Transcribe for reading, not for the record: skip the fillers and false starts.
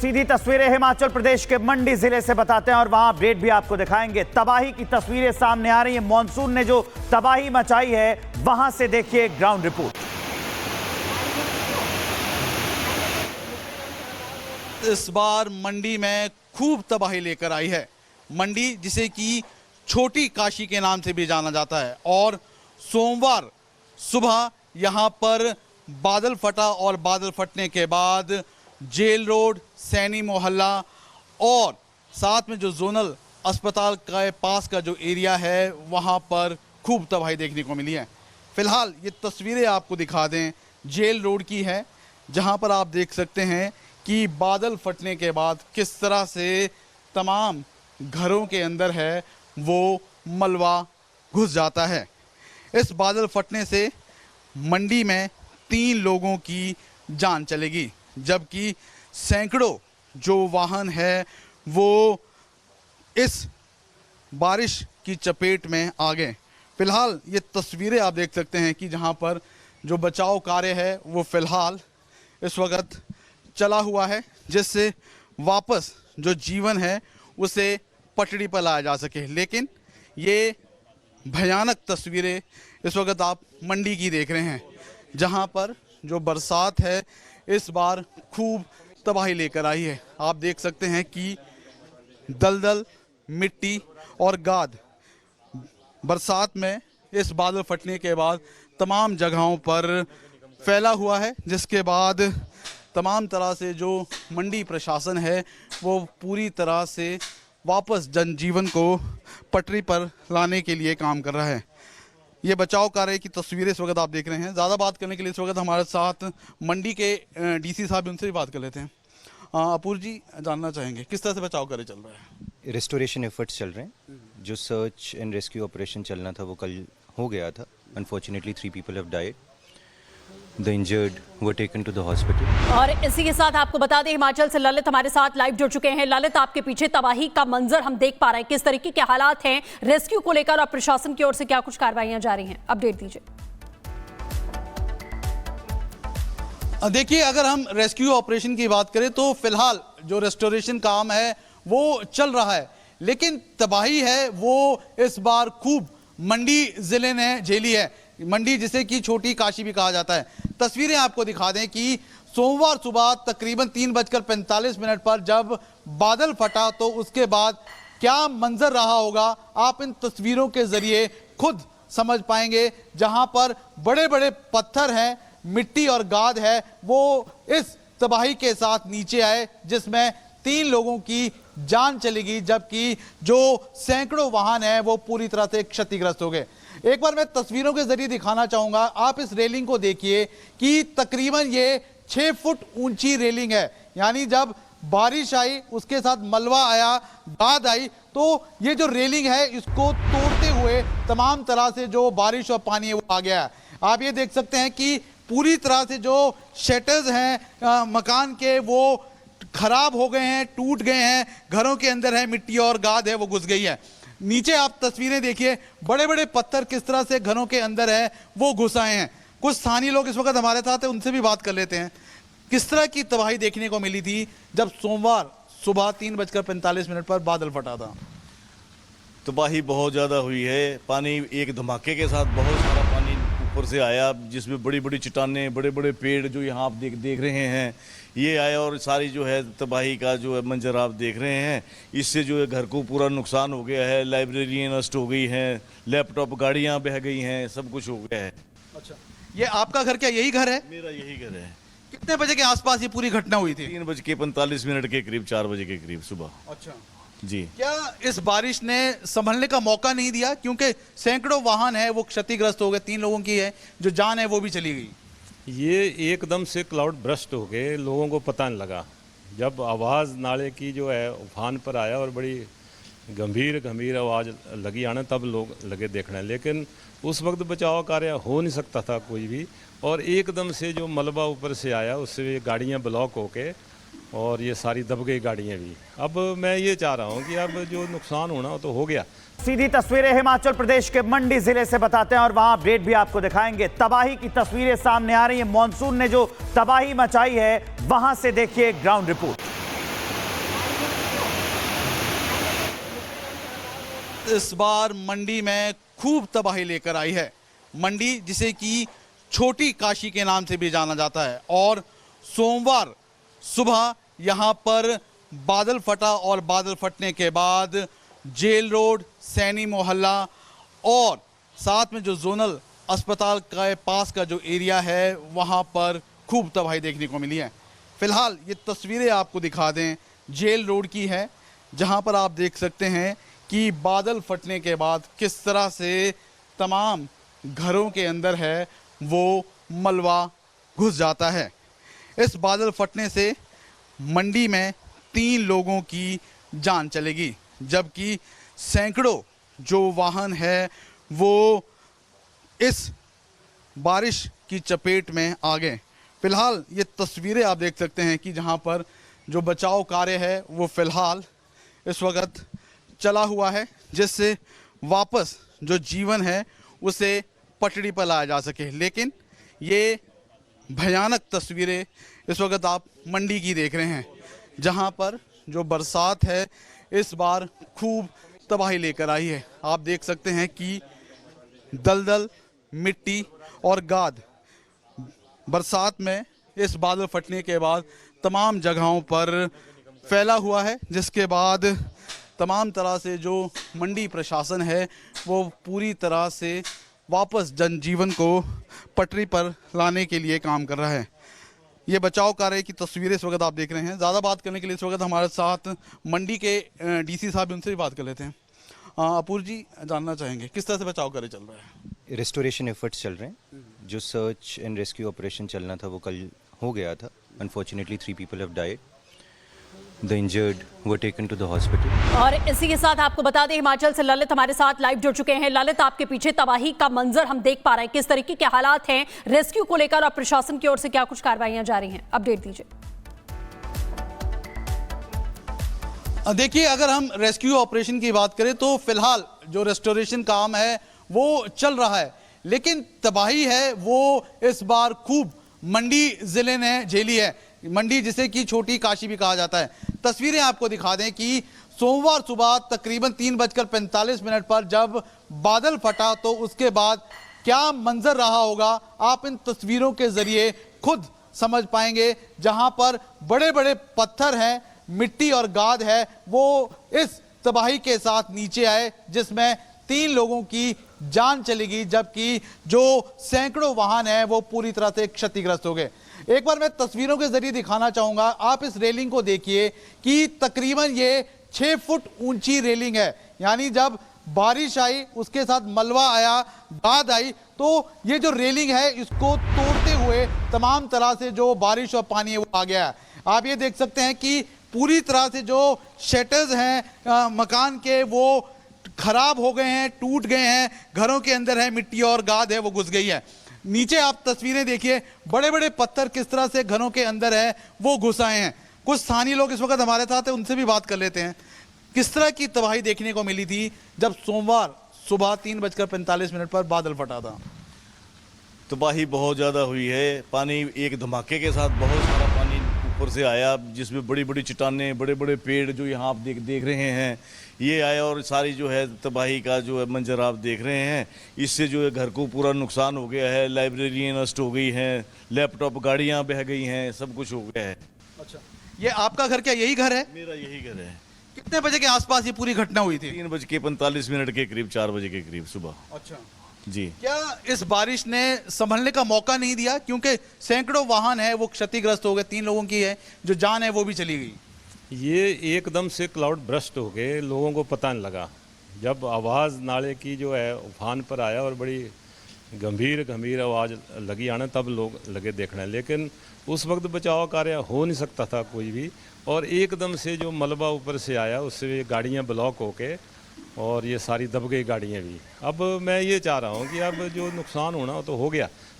सीधी तस्वीरें हिमाचल प्रदेश के मंडी जिले से बताते हैं और वहां अपडेट भी आपको दिखाएंगे। तबाही की तस्वीरें सामने आ रही हैं। मॉनसून ने जो तबाही मचाई है, वहां से देखिए ग्राउंड रिपोर्ट। इस बार मंडी में खूब तबाही लेकर आई है। मंडी जिसे कि छोटी काशी के नाम से भी जाना जाता है और सोमवार सुबह यहां पर बादल फटा और बादल फटने के बाद जेल रोड, सैनी मोहल्ला और साथ में जो जोनल अस्पताल के पास का जो एरिया है वहां पर खूब तबाही देखने को मिली है। फिलहाल ये तस्वीरें आपको दिखा दें, जेल रोड की है, जहां पर आप देख सकते हैं कि बादल फटने के बाद किस तरह से तमाम घरों के अंदर है वो मलबा घुस जाता है। इस बादल फटने से मंडी में 3 लोगों की जान चलेगी, जबकि सैकड़ों जो वाहन है वो इस बारिश की चपेट में आ गए। फिलहाल ये तस्वीरें आप देख सकते हैं कि जहां पर जो बचाव कार्य है वो फिलहाल इस वक्त चला हुआ है, जिससे वापस जो जीवन है उसे पटड़ी पर लाया जा सके। लेकिन ये भयानक तस्वीरें इस वक्त आप मंडी की देख रहे हैं, जहां पर जो बरसात है इस बार खूब तबाही लेकर आई है। आप देख सकते हैं कि दलदल, मिट्टी और गाद बरसात में इस बादल फटने के बाद तमाम जगहों पर फैला हुआ है, जिसके बाद तमाम तरह से जो मंडी प्रशासन है वो पूरी तरह से वापस जनजीवन को पटरी पर लाने के लिए काम कर रहा है। ये बचाव कार्य की तस्वीरें इस वक्त आप देख रहे हैं। ज़्यादा बात करने के लिए इस वक्त हमारे साथ मंडी के डीसी साहब, उनसे भी बात कर लेते हैं। अपूर जी, जानना चाहेंगे किस तरह से बचाव कार्य चल रहा है? रेस्टोरेशन एफर्ट्स चल रहे हैं। जो सर्च एंड रेस्क्यू ऑपरेशन चलना था वो कल हो गया था। Unfortunately 3 people have died. The injured were taken to the hospital. और इसी के साथ आपको बता दें, हिमाचल से ललित हमारे साथ लाइव जुड़ चुके हैं। ललित, आपके पीछे तबाही का मंजर हम देख पा रहे हैं, किस तरीके के हालात हैं रेस्क्यू को लेकर और प्रशासन की ओर से क्या कुछ कार्रवाइयां जारी हैं, अपडेट दीजिए। देखिए, अगर हम रेस्क्यू ऑपरेशन की बात करें तो फिलहाल जो रेस्टोरेशन काम है वो चल रहा है, लेकिन तबाही है वो इस बार खूब मंडी जिले ने झेली है। मंडी जिसे कि छोटी काशी भी कहा जाता है। तस्वीरें आपको दिखा दें कि सोमवार सुबह तकरीबन 3:45 पर जब बादल फटा तो उसके बाद क्या मंजर रहा होगा, आप इन तस्वीरों के जरिए खुद समझ पाएंगे। जहां पर बड़े बड़े पत्थर हैं, मिट्टी और गाद है, वो इस तबाही के साथ नीचे आए, जिसमें 3 लोगों की जान चलेगी, जबकि जो सैकड़ों वाहन है वो पूरी तरह से क्षतिग्रस्त हो गए। एक बार मैं तस्वीरों के जरिए दिखाना चाहूंगा, आप इस रेलिंग को देखिए कि तकरीबन ये 6 फुट ऊंची रेलिंग है। यानी जब बारिश आई, उसके साथ मलबा आया, गाद आई, तो ये जो रेलिंग है इसको तोड़ते हुए तमाम तरह से जो बारिश और पानी है वो आ गया है। आप ये देख सकते हैं कि पूरी तरह से जो शटर्स हैं मकान के वो खराब हो गए हैं, टूट गए हैं, घरों के अंदर है मिट्टी और गाद है वो घुस गई है। नीचे आप तस्वीरें देखिए, बड़े बड़े पत्थर किस तरह से घरों के अंदर है वो घुस आए हैं। कुछ स्थानीय लोग इस वक्त हमारे साथ हैं, उनसे भी बात कर लेते हैं। किस तरह की तबाही देखने को मिली थी जब सोमवार सुबह 3:45 पर बादल फटा था? तबाही बहुत ज़्यादा हुई है। पानी एक धमाके के साथ बहुत सारा पानी ऊपर से आया, जिसमें बड़ी बड़ी चट्टानें, बड़े बड़े पेड़ जो यहाँ आप देख रहे हैं ये आया, और सारी जो है तबाही का जो है मंजर आप देख रहे हैं। इससे जो है घर को पूरा नुकसान हो गया है। लाइब्रेरी नष्ट हो गई हैं, लैपटॉप, गाड़ियाँ बह गई हैं, सब कुछ हो गया है। अच्छा, ये आपका घर क्या यही घर है? मेरा यही घर है। कितने बजे के आसपास ये पूरी घटना हुई थी? 3:45 के करीब, 4 बजे के करीब सुबह। अच्छा जी। क्या इस बारिश ने संभलने का मौका नहीं दिया? क्योंकि सैकड़ों वाहन है वो क्षतिग्रस्त हो गए, 3 लोगों की है जो जान है वो भी चली गई। ये एकदम से क्लाउड ब्रस्ट हो गए, लोगों को पता नहीं लगा। जब आवाज़ नाले की जो है उफान पर आया और बड़ी गंभीर आवाज़ लगी आने, तब लोग लगे देखने, लेकिन उस वक्त बचाव कार्य हो नहीं सकता था कोई भी। और एकदम से जो मलबा ऊपर से आया उससे गाड़ियाँ ब्लॉक होके और ये सारी दब गई गाड़ियाँ भी। अब मैं ये चाह रहा हूँ कि अब जो नुकसान होना हो तो हो गया। सीधी तस्वीरें हिमाचल प्रदेश के मंडी जिले से बताते हैं और वहां अपडेट भी आपको दिखाएंगे। तबाही की तस्वीरें सामने आ रही हैं। मॉनसून ने जो तबाही मचाई है, वहां से देखिए ग्राउंड रिपोर्ट। इस बार मंडी में खूब तबाही लेकर आई है। मंडी जिसे कि छोटी काशी के नाम से भी जाना जाता है और सोमवार सुबह यहाँ पर बादल फटा और बादल फटने के बाद जेल रोड, सैनी मोहल्ला और साथ में जो जोनल अस्पताल के पास का जो एरिया है वहाँ पर खूब तबाही देखने को मिली है। फिलहाल ये तस्वीरें आपको दिखा दें, जेल रोड की है, जहाँ पर आप देख सकते हैं कि बादल फटने के बाद किस तरह से तमाम घरों के अंदर है वो मलबा घुस जाता है। इस बादल फटने से मंडी में 3 लोगों की जान चलेगी, जबकि सैकड़ों जो वाहन है वो इस बारिश की चपेट में आ गए। फिलहाल ये तस्वीरें आप देख सकते हैं कि जहां पर जो बचाव कार्य है वो फिलहाल इस वक्त चला हुआ है, जिससे वापस जो जीवन है उसे पटड़ी पर लाया जा सके। लेकिन ये भयानक तस्वीरें इस वक्त आप मंडी की देख रहे हैं, जहां पर जो बरसात है इस बार खूब तबाही लेकर आई है। आप देख सकते हैं कि दलदल, मिट्टी और गाद बरसात में इस बादल फटने के बाद तमाम जगहों पर फैला हुआ है, जिसके बाद तमाम तरह से जो मंडी प्रशासन है वो पूरी तरह से वापस जनजीवन को पटरी पर लाने के लिए काम कर रहा है। ये बचाव कार्य की तस्वीरें इस वक्त आप देख रहे हैं। ज़्यादा बात करने के लिए इस वक्त हमारे साथ मंडी के डीसी साहब, उनसे भी बात कर लेते हैं। अपूर्व जी, जानना चाहेंगे किस तरह से बचाव कार्य चल रहा है? रेस्टोरेशन एफर्ट्स चल रहे हैं। जो सर्च एंड रेस्क्यू ऑपरेशन चलना था वो कल हो गया था। Unfortunately 3 people have died. The injured were taken to the hospital. और इसी के साथ आपको बता दें, हिमाचल से ललित हमारे साथ लाइव जुड़ चुके हैं। ललित, आपके पीछे तबाही का मंजर हम देख पा रहे हैं, किस तरीके के हालात हैं रेस्क्यू को लेकर और प्रशासन की ओर से क्या कुछ कार्रवाइयां जारी हैं, अपडेट दीजिए। देखिए, अगर हम रेस्क्यू ऑपरेशन की बात करें तो फिलहाल जो रेस्टोरेशन काम है वो चल रहा है, लेकिन तबाही है वो इस बार खूब मंडी जिले ने झेली है। मंडी जिसे कि छोटी काशी भी कहा जाता है। तस्वीरें आपको दिखा दें कि सोमवार सुबह तकरीबन 3:45 पर जब बादल फटा तो उसके बाद क्या मंजर रहा होगा आप इन तस्वीरों के जरिए खुद समझ पाएंगे। जहां पर बड़े बड़े पत्थर हैं, मिट्टी और गाद है, वो इस तबाही के साथ नीचे आए, जिसमें 3 लोगों की जान चलेगी, जबकि जो सैकड़ों वाहन है वो पूरी तरह से क्षतिग्रस्त हो गए। एक बार मैं तस्वीरों के जरिए दिखाना चाहूंगा, आप इस रेलिंग को देखिए कि तकरीबन ये 6 फुट ऊंची रेलिंग है। यानी जब बारिश आई, उसके साथ मलबा आया, गाद आई, तो ये जो रेलिंग है इसको तोड़ते हुए तमाम तरह से जो बारिश और पानी है वो आ गया है। आप ये देख सकते हैं कि पूरी तरह से जो शटर्स हैं मकान के वो खराब हो गए हैं, टूट गए हैं, घरों के अंदर है मिट्टी और गाद है वो घुस गई है। नीचे आप तस्वीरें देखिए, बड़े बड़े पत्थर किस तरह से घरों के अंदर है वो घुस आए हैं। कुछ स्थानीय लोग इस वक्त हमारे साथ हैं, उनसे भी बात कर लेते हैं। किस तरह की तबाही देखने को मिली थी जब सोमवार सुबह 3:45 पर बादल फटा था? तबाही बहुत ज़्यादा हुई है। पानी एक धमाके के साथ बहुत सारा पानी ऊपर से आया, जिसमें बड़ी बड़ी चट्टानें, बड़े बड़े पेड़ जो यहाँ आप देख रहे हैं ये आया, और सारी जो है तबाही का जो है मंजर आप देख रहे हैं। इससे जो है घर को पूरा नुकसान हो गया है, लाइब्रेरियाँ नष्ट हो गई हैं, लैपटॉप, गाड़ियाँ बह गई हैं, सब कुछ हो गया है। अच्छा, ये आपका घर क्या यही घर है? मेरा यही घर है। कितने बजे के आसपास ये पूरी घटना हुई थी? 3:45 के करीब, 4 बजे के करीब सुबह। अच्छा जी। क्या इस बारिश ने संभलने का मौका नहीं दिया? क्योंकि सैकड़ों वाहन है वो क्षतिग्रस्त हो गए, 3 लोगों की है जो जान है वो भी चली गई। ये एकदम से क्लाउड ब्रस्ट हो गए, लोगों को पता नहीं लगा। जब आवाज़ नाले की जो है उफान पर आया और बड़ी गंभीर आवाज़ लगी आने, तब लोग लगे देखने। लेकिन उस वक्त बचाव कार्य हो नहीं सकता था कोई भी, और एकदम से जो मलबा ऊपर से आया उससे गाड़ियाँ ब्लॉक होके और ये सारी दब गई गाड़ियाँ भी। अब मैं ये चाह रहा हूँ कि अब जो नुकसान होना तो हो गया,